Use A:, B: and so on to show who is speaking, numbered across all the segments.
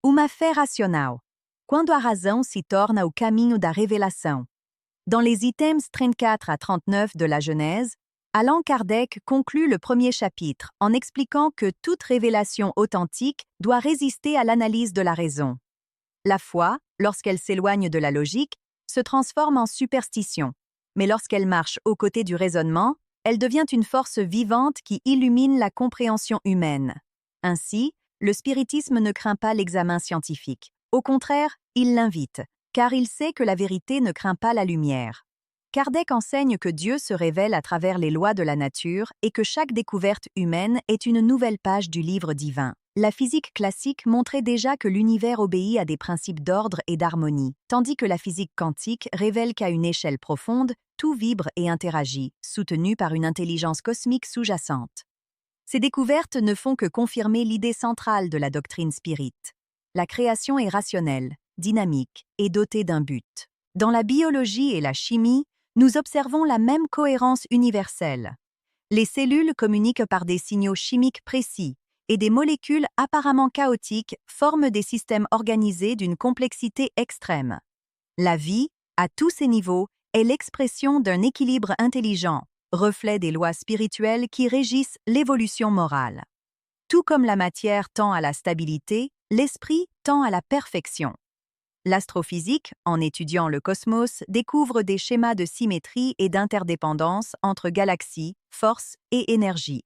A: Uma fé racional. Quando a razão se torna o caminho da revelação. Dans les items 34 à 39 de la Genèse, Allan Kardec conclut le premier chapitre en expliquant que toute révélation authentique doit résister à l'analyse de la raison. La foi, lorsqu'elle s'éloigne de la logique, se transforme en superstition, mais lorsqu'elle marche aux côtés du raisonnement, elle devient une force vivante qui illumine la compréhension humaine. Ainsi, le spiritisme ne craint pas l'examen scientifique. Au contraire, il l'invite, car il sait que la vérité ne craint pas la lumière. Kardec enseigne que Dieu se révèle à travers les lois de la nature et que chaque découverte humaine est une nouvelle page du livre divin. La physique classique montrait déjà que l'univers obéit à des principes d'ordre et d'harmonie, tandis que la physique quantique révèle qu'à une échelle profonde, tout vibre et interagit, soutenu par une intelligence cosmique sous-jacente. Ces découvertes ne font que confirmer l'idée centrale de la doctrine spirite. La création est rationnelle, dynamique et dotée d'un but. Dans la biologie et la chimie, nous observons la même cohérence universelle. Les cellules communiquent par des signaux chimiques précis et des molécules apparemment chaotiques forment des systèmes organisés d'une complexité extrême. La vie, à tous ses niveaux, est l'expression d'un équilibre intelligent, reflet des lois spirituelles qui régissent l'évolution morale. Tout comme la matière tend à la stabilité, l'esprit tend à la perfection. L'astrophysique, en étudiant le cosmos, découvre des schémas de symétrie et d'interdépendance entre galaxies, forces et énergie.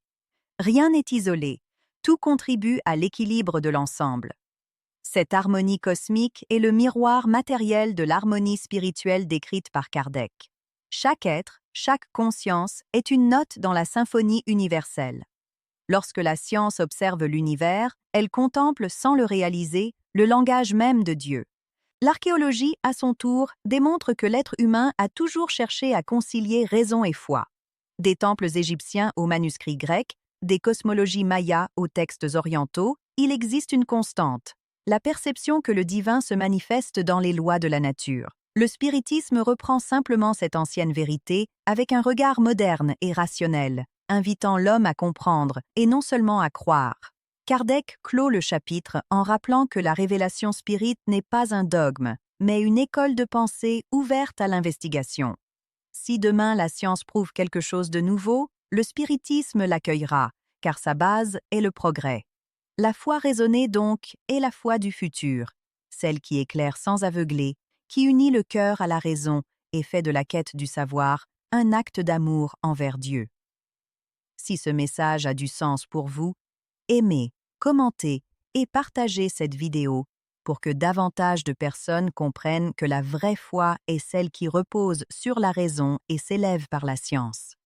A: Rien n'est isolé, tout contribue à l'équilibre de l'ensemble. Cette harmonie cosmique est le miroir matériel de l'harmonie spirituelle décrite par Kardec. Chaque être, chaque conscience est une note dans la symphonie universelle. Lorsque la science observe l'univers, elle contemple sans le réaliser le langage même de Dieu. L'archéologie, à son tour, démontre que l'être humain a toujours cherché à concilier raison et foi. Des temples égyptiens aux manuscrits grecs, des cosmologies mayas aux textes orientaux, il existe une constante, la perception que le divin se manifeste dans les lois de la nature. Le spiritisme reprend simplement cette ancienne vérité avec un regard moderne et rationnel, invitant l'homme à comprendre et non seulement à croire. Kardec clôt le chapitre en rappelant que la révélation spirite n'est pas un dogme, mais une école de pensée ouverte à l'investigation. Si demain la science prouve quelque chose de nouveau, le spiritisme l'accueillera, car sa base est le progrès. La foi raisonnée donc est la foi du futur, celle qui éclaire sans aveugler, qui unit le cœur à la raison et fait de la quête du savoir un acte d'amour envers Dieu. Si ce message a du sens pour vous, aimez, commentez et partagez cette vidéo pour que davantage de personnes comprennent que la vraie foi est celle qui repose sur la raison et s'élève par la science.